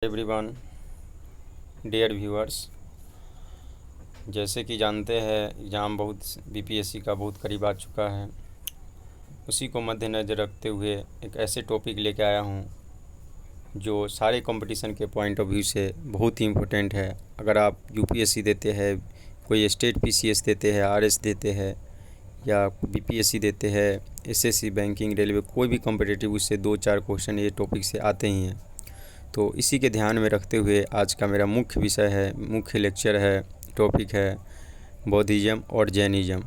Everyone, dear viewers, जैसे कि जानते हैं एग्ज़ाम बीपीएससी का बहुत करीब आ चुका है। उसी को मद्देनज़र रखते हुए एक ऐसे टॉपिक लेके आया हूँ जो सारे कंपटीशन के पॉइंट ऑफ व्यू से बहुत ही इम्पोर्टेंट है। अगर आप यूपीएससी देते हैं, कोई स्टेट पीसीएस देते हैं, आरएस देते हैं या बीपीएससी देते हैं, एसएससी, बैंकिंग, रेलवे, कोई भी कॉम्पिटिटिव, उससे 2-4 क्वेश्चन ये टॉपिक से आते ही हैं। तो इसी के ध्यान में रखते हुए आज का मेरा मुख्य विषय है, मुख्य लेक्चर है, टॉपिक है बौद्धिज़्म और जैनिज़्म।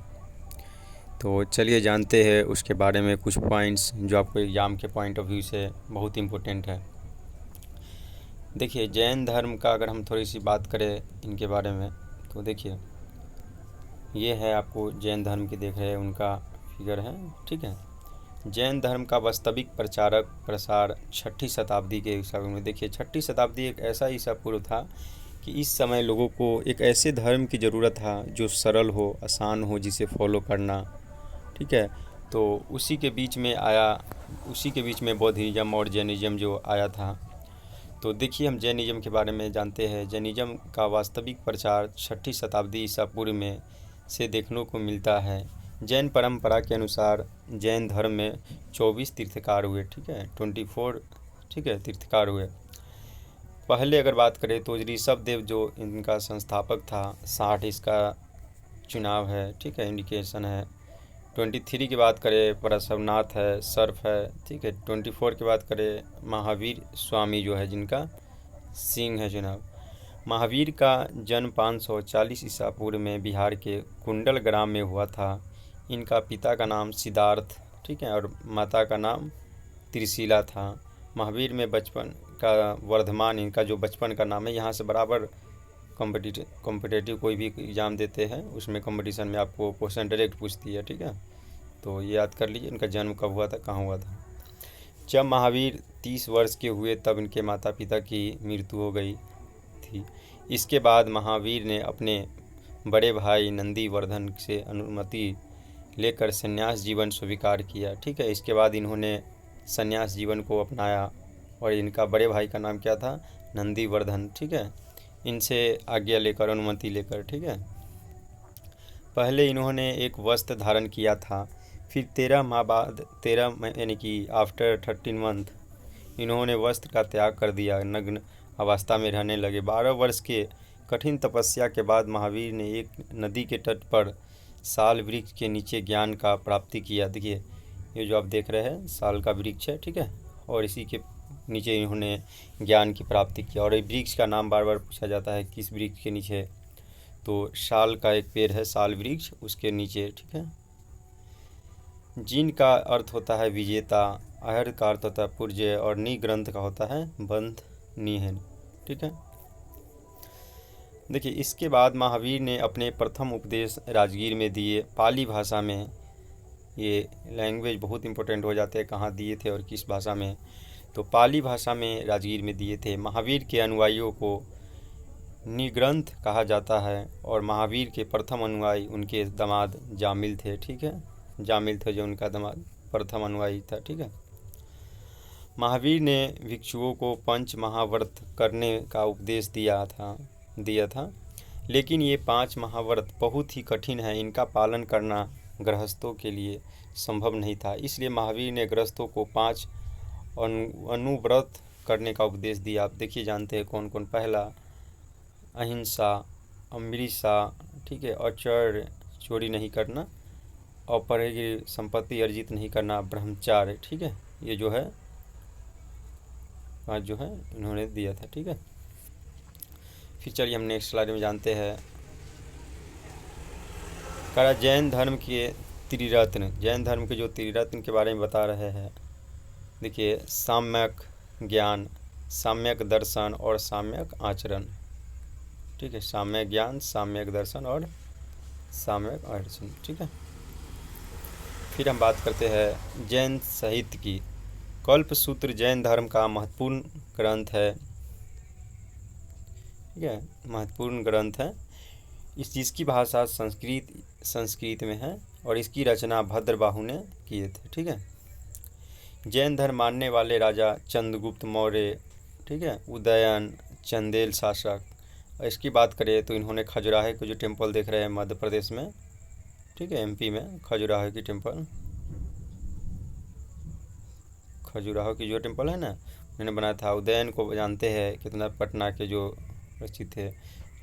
तो चलिए जानते हैं उसके बारे में कुछ पॉइंट्स जो आपको एग्ज़ाम के पॉइंट ऑफ व्यू से बहुत इम्पोर्टेंट है। देखिए, जैन धर्म का अगर हम थोड़ी सी बात करें इनके बारे में, तो देखिए ये है, आपको जैन धर्म की देख रहे हैं, उनका फिगर है, ठीक है। जैन धर्म का वास्तविक प्रसार 6ठी शताब्दी के ईसा में। देखिए, 6ठी शताब्दी एक ऐसा ईसा पूर्व था कि इस समय लोगों को एक ऐसे धर्म की ज़रूरत था जो सरल हो, आसान हो, जिसे फॉलो करना, ठीक है। तो उसी के बीच में बौद्धिज़्म और जैनिज़्म जो आया था। तो देखिए, हम जैनिज़्म के बारे में जानते हैं। जैनिज़्म का वास्तविक प्रचार 6ठी शताब्दी ईसा पूर्व में से देखने को मिलता है। जैन परंपरा के अनुसार जैन धर्म में 24 तीर्थकार हुए, ठीक है, 24, ठीक है, तीर्थकार हुए। पहले अगर बात करें तो ऋषभदेव जो इनका संस्थापक था, 60 इसका चुनाव है, ठीक है, इंडिकेशन है। 23 की बात करें पार्श्वनाथ है, सर्फ है, ठीक है। 24 की बात करें महावीर स्वामी जो है, जिनका सिंह है चुनाव। महावीर का जन्म 540 ईसा पूर्व में बिहार के कुंडल ग्राम में हुआ था। इनका पिता का नाम सिद्धार्थ, ठीक है, और माता का नाम त्रिशिला था। महावीर में बचपन का वर्धमान, इनका जो बचपन का नाम है। यहाँ से बराबर कॉम्पिटिटिव कोई भी एग्ज़ाम देते हैं उसमें कंपटीशन में आपको क्वेश्चन डायरेक्ट पूछती है, ठीक है। तो ये याद कर लीजिए इनका जन्म कब हुआ था, कहाँ हुआ था। जब महावीर 30 वर्ष के हुए तब इनके माता पिता की मृत्यु हो गई थी। इसके बाद महावीर ने अपने बड़े भाई नंदीवर्धन से अनुमति लेकर संन्यास जीवन स्वीकार किया, ठीक है। इसके बाद इन्होंने संन्यास जीवन को अपनाया और इनका बड़े भाई का नाम क्या था, नंदीवर्धन, ठीक है। इनसे आज्ञा लेकर, अनुमति लेकर, ठीक है। पहले इन्होंने एक वस्त्र धारण किया था, फिर 13 माह बाद, 13 यानी कि आफ्टर 13 मंथ इन्होंने वस्त्र का त्याग कर दिया, नग्न अवस्था में रहने लगे। 12 वर्ष के कठिन तपस्या के बाद महावीर ने एक नदी के तट पर साल वृक्ष के नीचे ज्ञान का प्राप्ति किया। देखिए, ये जो आप देख रहे हैं साल का वृक्ष है, ठीक है, और इसी के नीचे इन्होंने ज्ञान की प्राप्ति किया। और ये वृक्ष का नाम बार बार पूछा जाता है, किस वृक्ष के नीचे, तो साल का एक पेड़ है, साल वृक्ष, उसके नीचे, ठीक है। जिन का अर्थ होता है विजेता, अहर का अर्थ होता है पुर्जय, और नी ग्रंथ का होता है बंध निहन, ठीक है। देखिए, इसके बाद महावीर ने अपने प्रथम उपदेश राजगीर में दिए, पाली भाषा में। ये लैंग्वेज बहुत इंपॉर्टेंट हो जाते हैं, कहाँ दिए थे और किस भाषा में, तो पाली भाषा में राजगीर में दिए थे। महावीर के अनुयायियों को निग्रंथ कहा जाता है और महावीर के प्रथम अनुयायी उनके दामाद जामिल थे, ठीक है। जामिल थे जो उनका दामाद प्रथम अनुयायी था, ठीक है। महावीर ने भिक्षुओं को पंच महाव्रत करने का उपदेश दिया था, लेकिन ये 5 महाव्रत बहुत ही कठिन है, इनका पालन करना गृहस्थों के लिए संभव नहीं था। इसलिए महावीर ने गृहस्थों को 5 अनुव्रत करने का उपदेश दिया। आप देखिए, जानते हैं कौन कौन। पहला अहिंसा, अमृता, ठीक है, आचर्य, चोरी नहीं करना, अपरे की संपत्ति अर्जित नहीं करना, ब्रह्मचार्य, ठीक है। ये जो है 5 जो है इन्होंने दिया था, ठीक है। फिर चलिए हम नेक्स्ट स्लाइड में जानते हैं करा जैन धर्म के त्रिरत्न। जैन धर्म के जो त्रिरत्न के बारे में बता रहे हैं। देखिए, साम्यक ज्ञान, साम्यक दर्शन और साम्यक आचरण, ठीक है। साम्यक ज्ञान, साम्यक दर्शन और साम्यक आचरण, ठीक है। फिर हम बात करते हैं जैन साहित्य की। कल्पसूत्र जैन धर्म का महत्वपूर्ण ग्रंथ है, ठीक है, महत्वपूर्ण ग्रंथ है। जिसकी भाषा संस्कृत में है और इसकी रचना भद्रबाहु ने किए थे, ठीक है। जैन धर्म मानने वाले राजा चंद्रगुप्त मौर्य ठीक है, उदयन, चंदेल शासक। और इसकी बात करें तो इन्होंने खजुराहो को जो टेम्पल देख रहे हैं मध्य प्रदेश में, ठीक है, एमपी में खजुराहो की टेम्पल, खजुराहो की जो टेम्पल है ना, उन्होंने बनाया था। उदयन को जानते हैं, कितना पटना के जो प्रसिद्ध थे,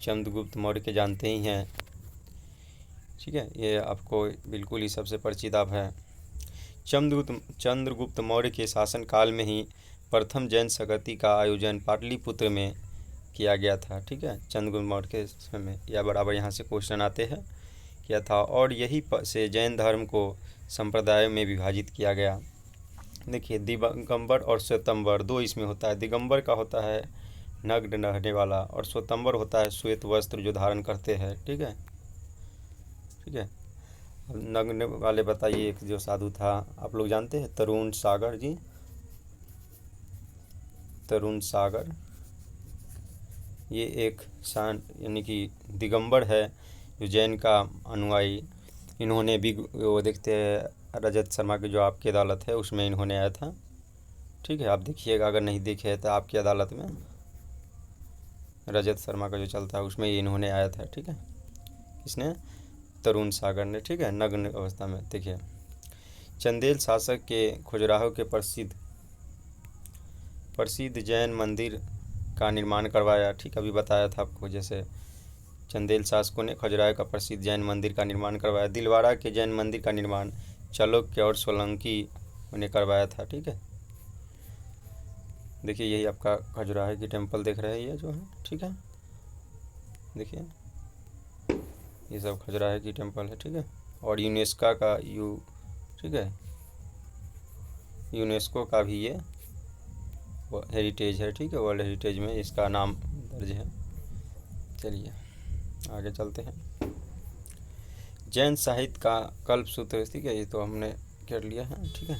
चंद्रगुप्त मौर्य के जानते ही हैं, ठीक है, ये आपको बिल्कुल ही सबसे परिचित आप है। चंद्रगुप्त मौर्य के शासनकाल में ही प्रथम जैन संगति का आयोजन पाटलिपुत्र में किया गया था, ठीक है, चंद्रगुप्त मौर्य के समय में, या बराबर यहाँ से क्वेश्चन आते हैं, किया था। और यही से जैन धर्म को संप्रदायों में विभाजित किया गया। देखिए, दिगंबर और श्वेतंबर दो इसमें होता है। दिगंबर का होता है नग्न रहने वाला, और श्वेतंबर होता है श्वेत वस्त्र जो धारण करते हैं, ठीक है, ठीक है। नग्न वाले बताइए, एक जो साधु था आप लोग जानते हैं, तरुण सागर जी, तरुण सागर, ये एक शान यानी कि दिगंबर है जो जैन का अनुयायी। इन्होंने भी वो देखते हैं रजत शर्मा की जो आपकी अदालत है उसमें इन्होंने आया था, ठीक है, आप देखिएगा, अगर नहीं देखे तो आपकी अदालत में रजत शर्मा का जो चलता है उसमें इन्होंने आया था, ठीक है, इसने तरुण सागर ने, ठीक है, नग्न अवस्था में। देखिए, चंदेल शासक के खजुराहो के प्रसिद्ध जैन मंदिर का निर्माण करवाया, ठीक, अभी बताया था आपको, जैसे चंदेल शासकों ने खजुराहो का प्रसिद्ध जैन मंदिर का निर्माण करवाया। दिलवाड़ा के जैन मंदिर का निर्माण चालुक्य और सोलंकी ने करवाया था, ठीक है। देखिए, यही आपका खजुराहो की टेम्पल देख रहे हैं, ये जो है, ठीक है, देखिए ये सब खजुराहो की टेम्पल है, ठीक है। और यूनेस्को का ठीक है, यूनेस्को का भी ये हेरिटेज है, ठीक है, वर्ल्ड हेरिटेज में इसका नाम दर्ज है। चलिए आगे चलते हैं। जैन साहित्य का कल्पसूत्र, ठीक है, ये तो हमने कर लिया है, ठीक है।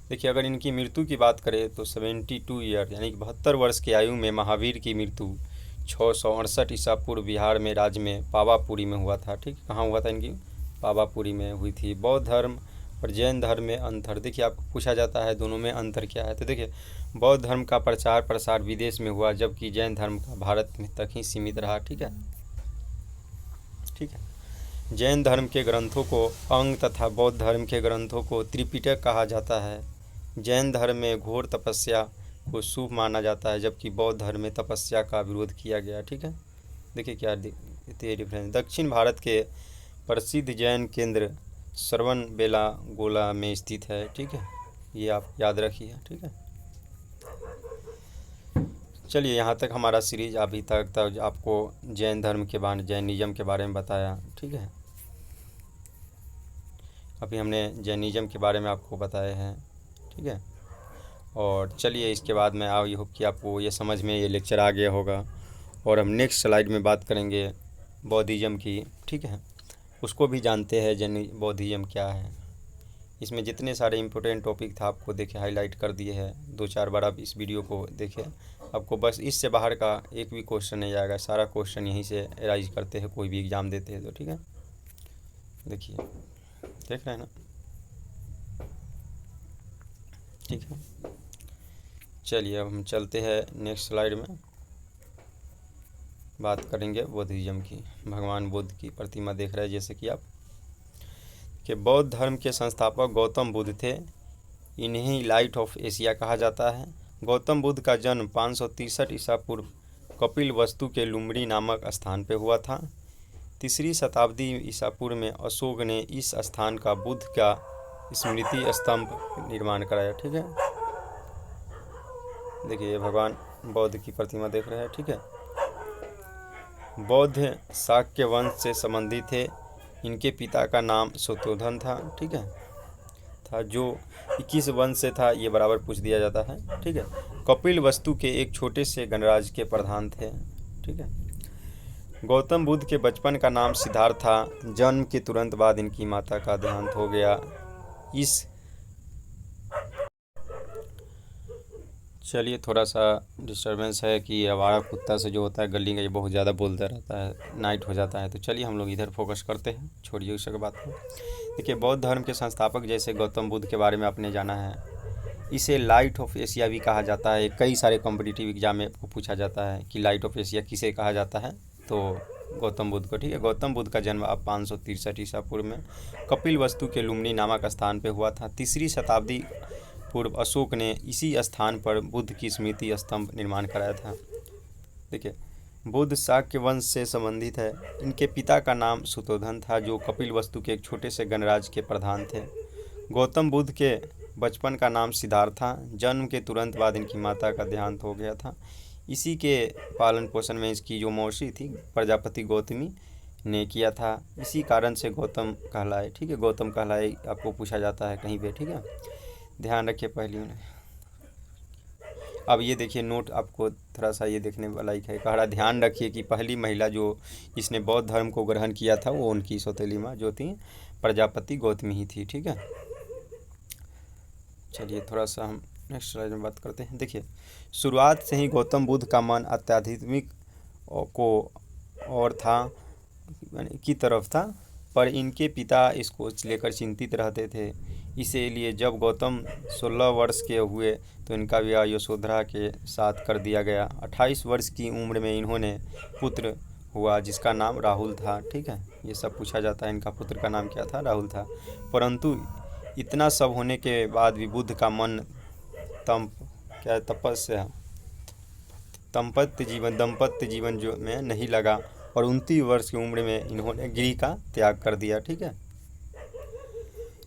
देखिए, अगर इनकी मृत्यु की बात करें तो 72 ईयर यानी कि 72 वर्ष की आयु में महावीर की मृत्यु 668 ईसा पूर्व बिहार में राज्य में पावापुरी में हुआ था, ठीक, कहाँ हुआ था इनकी, पावापुरी में हुई थी। बौद्ध धर्म और जैन धर्म में अंतर, देखिए आपको पूछा जाता है दोनों में अंतर क्या है, तो देखिए बौद्ध धर्म का प्रचार प्रसार विदेश में हुआ, जबकि जैन धर्म का भारत में तक ही सीमित रहा, ठीक है, ठीक है। जैन धर्म के ग्रंथों को अंग तथा बौद्ध धर्म के ग्रंथों को त्रिपिटक कहा जाता है। जैन धर्म में घोर तपस्या को शुभ माना जाता है, जबकि बौद्ध धर्म में तपस्या का विरोध किया गया, ठीक है। देखिए क्या डिफरेंस। दक्षिण भारत के प्रसिद्ध जैन केंद्र श्रवणबेलागोला में स्थित है, ठीक है, ये आप याद रखिए, ठीक है। चलिए, यहाँ तक हमारा सीरीज अभी तक आपको जैन धर्म के बारे, जैनिज़्म के बारे में बताया, ठीक है। अभी हमने जैनिज़्म के बारे में आपको बताए हैं, ठीक है। और चलिए, इसके बाद मैं आई होप कि आपको ये समझ में ये लेक्चर आ गया होगा, और हम नेक्स्ट स्लाइड में बात करेंगे बौद्धिज़्म की, ठीक है, उसको भी जानते हैं बौद्धिज़्म क्या है। इसमें जितने सारे इम्पोर्टेंट टॉपिक था आपको देखे हाईलाइट कर दिए हैं, 2-4 बार आप इस वीडियो को देखें, आपको बस इससे बाहर का एक भी क्वेश्चन नहीं आएगा, सारा क्वेश्चन यहीं से राइज करते हैं कोई भी एग्ज़ाम देते हैं तो, ठीक है। देखिए, देख रहे हैं ना, ठीक है। चलिए अब हम चलते हैं नेक्स्ट स्लाइड में, बात करेंगे बौद्धिज़्म की। भगवान बुद्ध की प्रतिमा देख रहे हैं जैसे कि आप, कि बौद्ध धर्म के संस्थापक गौतम बुद्ध थे, इन्हें लाइट ऑफ एशिया कहा जाता है। गौतम बुद्ध का जन्म 563 ईसा पूर्व कपिलवस्तु के लुम्बिनी नामक स्थान पर हुआ था। 3री शताब्दी ईसा पूर्व में अशोक ने इस स्थान का बुद्ध का स्मृति स्तंभ निर्माण कराया, ठीक है। देखिए, भगवान बौद्ध की प्रतिमा देख रहे हैं, ठीक है। बौद्ध शाक्य वंश से संबंधित थे। इनके पिता का नाम शुद्धोधन था, ठीक है, था जो 21 वंश से था, ये बराबर पूछ दिया जाता है, ठीक है। कपिलवस्तु के एक छोटे से गणराज्य के प्रधान थे, ठीक है। गौतम बुद्ध के बचपन का नाम सिद्धार्थ था। जन्म के तुरंत बाद इनकी माता का देहांत हो गया। चलिए, थोड़ा सा डिस्टरबेंस है कि आवारा कुत्ता से जो होता है गली का, ये बहुत ज़्यादा बोलता रहता है, नाइट हो जाता है, तो चलिए हम लोग इधर फोकस करते हैं, छोड़िए उस बात को। देखिए, बौद्ध धर्म के संस्थापक जैसे गौतम बुद्ध के बारे में आपने जाना है, इसे लाइट ऑफ एशिया भी कहा जाता है। कई सारे कॉम्पिटिटिव एग्जाम में पूछा जाता है कि लाइट ऑफ एशिया किसे कहा जाता है, तो गौतम बुद्ध को। ठीक है, गौतम बुद्ध का जन्म अब 563 ईसा पूर्व में कपिल वस्तु के लुम्बिनी नामक स्थान पर हुआ था। 3री शताब्दी पूर्व अशोक ने इसी स्थान पर बुद्ध की स्मृति स्तंभ निर्माण कराया था। देखिए, बुद्ध शाक्य वंश से संबंधित है। इनके पिता का नाम सुतोधन था, जो कपिल वस्तु के एक छोटे से गणराज्य के प्रधान थे। गौतम बुद्ध के बचपन का नाम सिद्धार्थ था। जन्म के तुरंत बाद इनकी माता का देहांत हो गया था। इसी के पालन पोषण में इसकी जो मौसी थी प्रजापति गौतमी ने किया था। इसी कारण से गौतम कहलाए। ठीक है, गौतम कहलाए आपको पूछा जाता है कहीं पे। ठीक है, ध्यान रखिए पहली उन्हें। अब ये देखिए नोट आपको थोड़ा सा ये देखने वाला ही है। कह रहा ध्यान रखिए कि पहली महिला जो जिसने बौद्ध धर्म को ग्रहण किया था वो उनकी सौतेली माँ जो थी प्रजापति गौतमी ही थी। ठीक है, चलिए थोड़ा सा हम नेक्स्ट स्लाइड में बात करते हैं। देखिए, शुरुआत से ही गौतम बुद्ध का मन आध्यात्मिक को और था की तरफ था, पर इनके पिता इसको लेकर चिंतित रहते थे। इसीलिए जब गौतम 16 वर्ष के हुए तो इनका विवाह यशोधरा के साथ कर दिया गया। 28 वर्ष की उम्र में इन्होंने पुत्र हुआ जिसका नाम राहुल था। ठीक है, ये सब पूछा जाता है, इनका पुत्र का नाम क्या था, राहुल था। परंतु इतना सब होने के बाद भी बुद्ध का मन तपस्या दंपत्य जीवन जो में नहीं लगा और 29 वर्ष की उम्र में इन्होंने गिरी का त्याग कर दिया। ठीक है,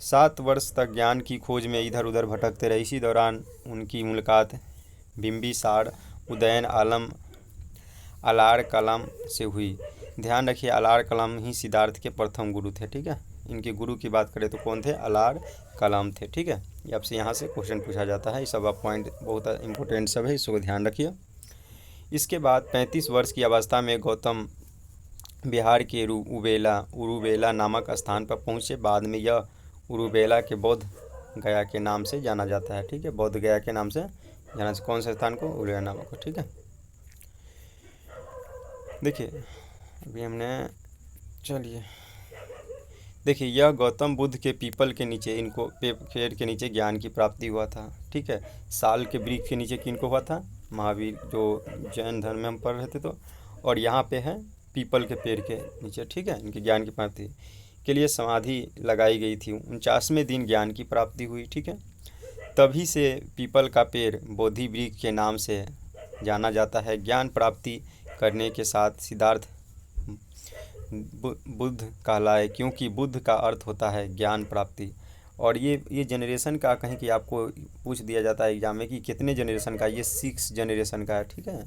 7 वर्ष तक ज्ञान की खोज में इधर उधर भटकते रहे। इसी दौरान उनकी मुलाकात बिंबिसार उदयन आलम अलार कलाम से हुई। ध्यान रखिए, अलार कलाम ही सिद्धार्थ के प्रथम गुरु थे। ठीक है, इनके गुरु की बात करें तो कौन थे, अलार कलाम थे। ठीक है, ये आपसे यहाँ से क्वेश्चन पूछा जाता है। ये सब आप पॉइंट बहुत इंपॉर्टेंट सब है, इसको ध्यान रखिए। इसके बाद 35 वर्ष की अवस्था में गौतम बिहार के उरुबेला नामक स्थान पर पहुँचे। बाद में यह उरुबेला के बौद्ध गया के नाम से जाना जाता है। ठीक है, बौद्ध गया के नाम से जाना, कौन से स्थान को, उरुबेला नामक को। ठीक है, देखिए अभी हमने चलिए देखिए, यह गौतम बुद्ध के पीपल के नीचे इनको पेड़ के नीचे ज्ञान की प्राप्ति हुआ था। ठीक है, साल के वृक्ष के नीचे किनको हुआ था, महावीर, जो जैन धर्म में हम पढ़ रहे थे तो, और यहाँ पे है पीपल के पेड़ के नीचे। ठीक है, इनकी ज्ञान की प्राप्ति के लिए समाधि लगाई गई थी। 49वें दिन ज्ञान की प्राप्ति हुई। ठीक है, तभी से पीपल का पेड़ बोधि वृक्ष के नाम से जाना जाता है। ज्ञान प्राप्ति करने के साथ सिद्धार्थ बुद्ध कहलाए, क्योंकि बुद्ध का अर्थ होता है ज्ञान प्राप्ति। और ये जनरेशन का कहीं कि आपको पूछ दिया जाता है एग्जाम में कि कितने जनरेशन का, ये 6 जनरेशन का है। ठीक है,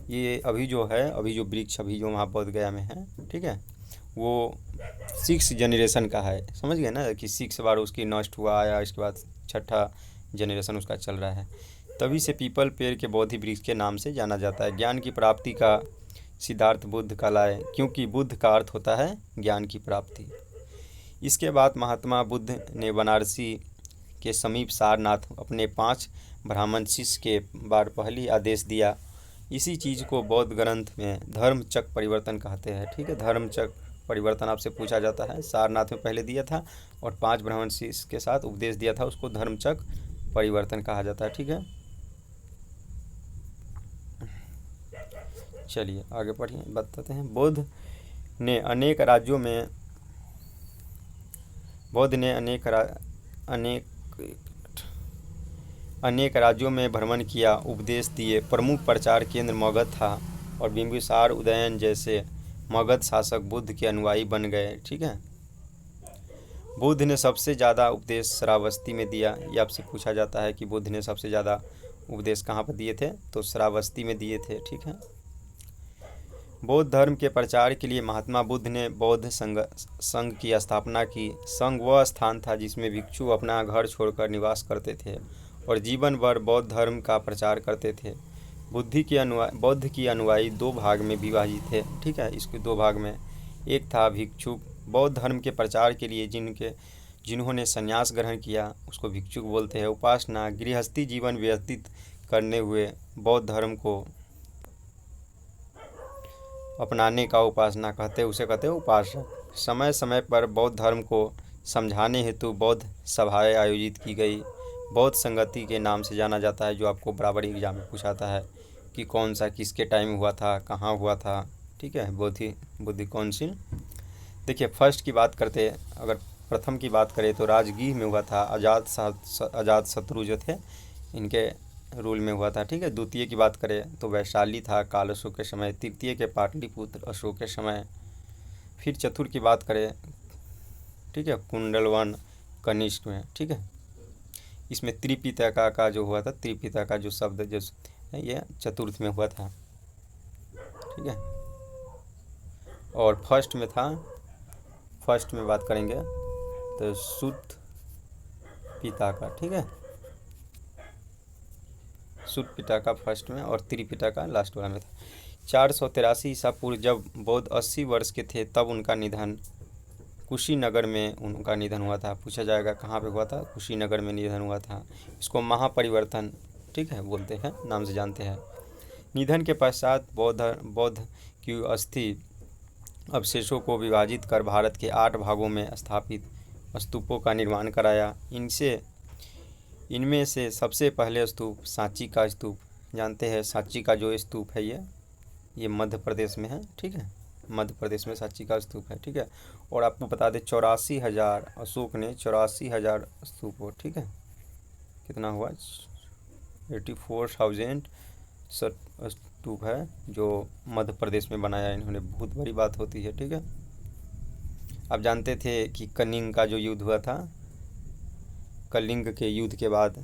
ये अभी जो वृक्ष अभी जो वहाँ बोध गया में है, ठीक है, वो 6 जनरेशन का है। समझ गए ना कि 6 बार उसकी नष्ट हुआ आया, इसके बाद 6ठा जनरेशन उसका चल रहा है। तभी से पीपल पेड़ के बोधि वृक्ष के नाम से जाना जाता है। ज्ञान की प्राप्ति का सिद्धार्थ बुद्ध कहलाए, क्योंकि बुद्ध का अर्थ होता है ज्ञान की प्राप्ति। इसके बाद महात्मा बुद्ध ने बनारसी के समीप सारनाथ अपने 5 ब्राह्मण शिष्य के बार पहली आदेश दिया। इसी चीज़ को बौद्ध ग्रंथ में धर्मचक्र परिवर्तन कहते हैं। ठीक है, धर्मचक्र परिवर्तन आपसे पूछा जाता है। सारनाथ में पहले दिया था और 5 ब्राह्मण शिष्य के साथ उपदेश दिया था, उसको धर्मचक्र परिवर्तन कहा जाता है। ठीक है, चलिए आगे पढ़िए, बताते हैं। बुद्ध ने अनेक राज्यों में भ्रमण किया, उपदेश दिए। प्रमुख प्रचार केंद्र मगध था और बिंबिसार उदयन जैसे मगध शासक बुद्ध के अनुयायी बन गए। ठीक है, बुद्ध ने सबसे ज़्यादा उपदेश श्रावस्ती में दिया। ये आपसे पूछा जाता है कि बुद्ध ने सबसे ज़्यादा उपदेश कहाँ पर दिए थे, तो श्रावस्ती में दिए थे। ठीक है, बौद्ध धर्म के प्रचार के लिए महात्मा बुद्ध ने बौद्ध संघ की स्थापना की। संघ वह स्थान था जिसमें भिक्षु अपना घर छोड़कर निवास करते थे और जीवन भर बौद्ध धर्म का प्रचार करते थे। बौद्ध की अनुयायी 2 भाग में विभाजित थे। ठीक है, इसके 2 भाग में, एक था भिक्षुक, बौद्ध धर्म के प्रचार के लिए जिन्होंने संन्यास ग्रहण किया उसको भिक्षुक बोलते हैं। उपासना, गृहस्थी जीवन व्यतीत करने हुए बौद्ध धर्म को अपनाने का उपासना कहते हैं, उसे कहते हैं उपासक। समय समय पर बौद्ध धर्म को समझाने हेतु बौद्ध सभाएं आयोजित की गई। बौद्ध संगति के नाम से जाना जाता है, जो आपको बराबर एग्जाम में पूछाता है कि कौन सा किसके टाइम हुआ था, कहाँ हुआ था। ठीक है, बुद्धि काउंसिल। देखिए फर्स्ट की बात करते हैं, अगर प्रथम की बात करें तो राजगीर में हुआ था, अजात शत्रु जो थे इनके रूल में हुआ था। ठीक है, द्वितीय की बात करें तो वैशाली था काल अशोक के समय, तृतीय के पाटलिपुत्र अशोक के समय। फिर चतुर्थ की बात करें, ठीक है, कुंडलवन कनिष्क में। ठीक है, इसमें त्रिपिटका का जो हुआ था, त्रिपिटका का जो शब्द जो है ये चतुर्थ में हुआ था। ठीक है, और फर्स्ट में बात करेंगे तो सुत पिताका। ठीक है, सुत पिताका फर्स्ट में और त्रिपिटका लास्ट वाला में था। 483 ईसा पूर्व जब बौद्ध 80 वर्ष के थे तब उनका निधन कुशीनगर में उनका निधन हुआ था। पूछा जाएगा कहाँ पे हुआ था, कुशीनगर में निधन हुआ था। इसको महापरिवर्तन, ठीक है, बोलते हैं, नाम से जानते हैं। निधन के पश्चात बौद्ध की अस्थि अवशेषों को विभाजित कर भारत के 8 भागों में स्थापित स्तूपों का निर्माण कराया। इनमें से सबसे पहले स्तूप सांची का स्तूप, जानते हैं सांची का जो स्तूप है ये मध्य प्रदेश में है। ठीक है, मध्य प्रदेश में सांची का स्तूप है। ठीक है, और आपको बता दें 84,000 अशोक ने 84,000 स्तूप हो। ठीक है, कितना हुआ, 84,000 स्तूप है जो मध्य प्रदेश में बनाया इन्होंने, बहुत बड़ी बात होती है। ठीक है, आप जानते थे कि कलिंग का जो युद्ध हुआ था, कलिंग के युद्ध के बाद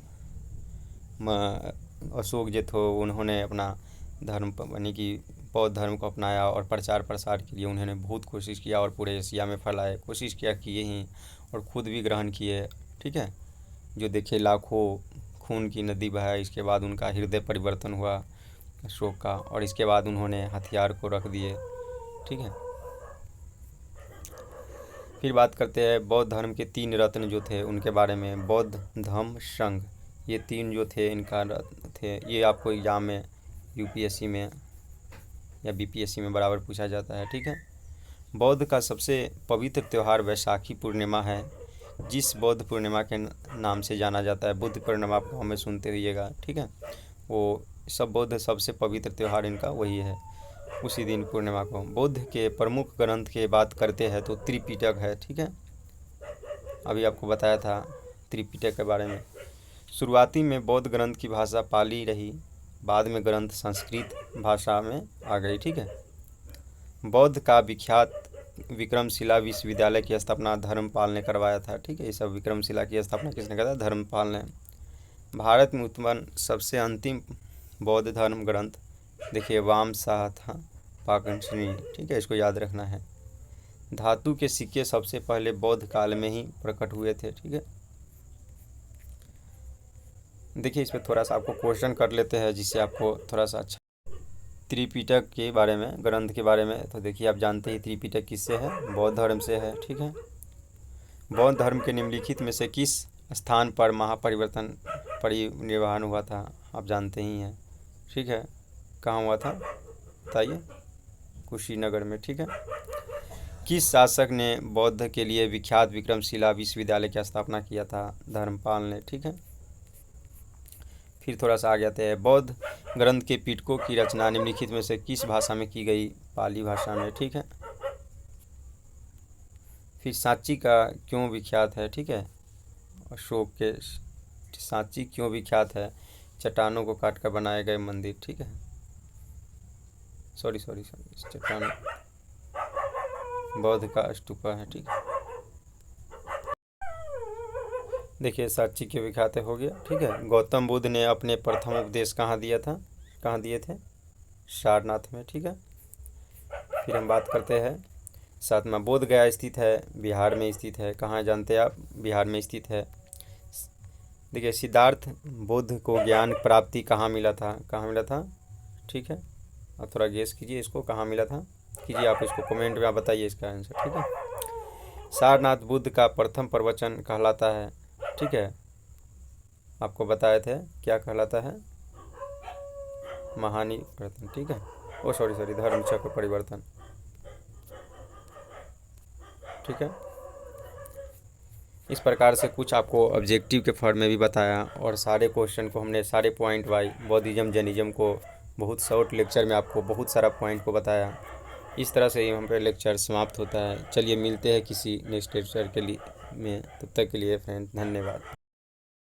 अशोक जो थे उन्होंने अपना धर्म यानी कि बौद्ध धर्म को अपनाया और प्रचार प्रसार के लिए उन्होंने बहुत कोशिश किया और पूरे एशिया में फैलाए, कोशिश किया किए ही, और खुद भी ग्रहण किए। ठीक है, जो देखे लाखों खून की नदी बहाई, इसके बाद उनका हृदय परिवर्तन हुआ अशोक का, और इसके बाद उन्होंने हथियार को रख दिए। ठीक है, फिर बात करते हैं बौद्ध धर्म के 3 रत्न जो थे उनके बारे में। बौद्ध धम्म संघ, ये 3 जो थे इनका रत्न थे। ये आपको एग्ज़ाम में यूपीएससी में या बीपीएससी में बराबर पूछा जाता है। ठीक है, बौद्ध का सबसे पवित्र त्यौहार वैशाखी पूर्णिमा है, जिस बौद्ध पूर्णिमा के नाम से जाना जाता है। बुद्ध पूर्णिमा आप गाँव में सुनते रहिएगा। ठीक है, वो सब बौद्ध सबसे पवित्र त्यौहार इनका वही है, उसी दिन पूर्णिमा को। बौद्ध के प्रमुख ग्रंथ की बात करते हैं तो त्रिपिटक है। ठीक है, अभी आपको बताया था त्रिपिटक के बारे में। शुरुआती में बौद्ध ग्रंथ की भाषा पाली रही, बाद में ग्रंथ संस्कृत भाषा में आ गई। ठीक है, बौद्ध का विख्यात विक्रमशिला विश्वविद्यालय की स्थापना धर्मपाल ने करवाया था। ठीक है, ये सब विक्रमशिला की स्थापना किसने करा था, धर्मपाल ने। भारत में उत्पन्न सबसे अंतिम बौद्ध धर्म ग्रंथ देखिए वामशाह था पाकंशनी। ठीक है, इसको याद रखना है। धातु के सिक्के सबसे पहले बौद्ध काल में ही प्रकट हुए थे। ठीक है, देखिए इसमें थोड़ा सा आपको क्वेश्चन कर लेते हैं जिससे आपको थोड़ा सा अच्छा। त्रिपिटक के बारे में, ग्रंथ के बारे में, तो देखिए आप जानते ही त्रिपिटक किससे है, बौद्ध धर्म से है। ठीक है, बौद्ध धर्म के निम्नलिखित में से किस स्थान पर महापरिवर्तन परिनिर्वाण हुआ था, आप जानते ही हैं। ठीक है, कहाँ हुआ था बताइए, कुशीनगर में। ठीक है, किस शासक ने बौद्ध के लिए विख्यात विक्रमशिला विश्वविद्यालय की स्थापना किया था, धर्मपाल ने। ठीक है, फिर थोड़ा सा आगे आते हैं। बौद्ध ग्रंथ के पिटकों की रचना निम्नलिखित में से किस भाषा में की गई, पाली भाषा में। ठीक है, फिर सांची का क्यों विख्यात है। ठीक है, अशोक के सांची क्यों विख्यात है, चट्टानों को काट कर बनाए गए मंदिर। ठीक है, सॉरी चट्टान बौद्ध का स्तूपा है। ठीक है, देखिए सांची क्यों विख्यात हो गया। ठीक है, गौतम बुद्ध ने अपने प्रथम उपदेश कहाँ दिए थे, सारनाथ में। ठीक है, फिर हम बात करते हैं 7वां, बोध गया स्थित है, बिहार में स्थित है। कहाँ जानते हैं आप, बिहार में स्थित है। देखिए सिद्धार्थ बुद्ध को ज्ञान प्राप्ति कहाँ मिला था। ठीक है, आप थोड़ा गेस कीजिए इसको, कहाँ मिला था कीजिए, आप इसको कमेंट में आप बताइए इसका आंसर। ठीक है, सारनाथ बुद्ध का प्रथम प्रवचन कहलाता है। ठीक है, आपको बताए थे क्या कहलाता है, महानी परिवर्तन। ठीक है, सॉरी धर्म चक्र परिवर्तन। ठीक है, इस प्रकार से कुछ आपको ऑब्जेक्टिव के फॉर्म में भी बताया और सारे क्वेश्चन को हमने सारे पॉइंट वाइज बौद्धिज्म जैनिज्म को बहुत शॉर्ट लेक्चर में आपको बहुत सारा पॉइंट को बताया। इस तरह से यहाँ पे लेक्चर समाप्त होता है। चलिए मिलते हैं किसी नेक्स्ट लेक्चर के लिए में, तब तक के लिए फ्रेंड धन्यवाद।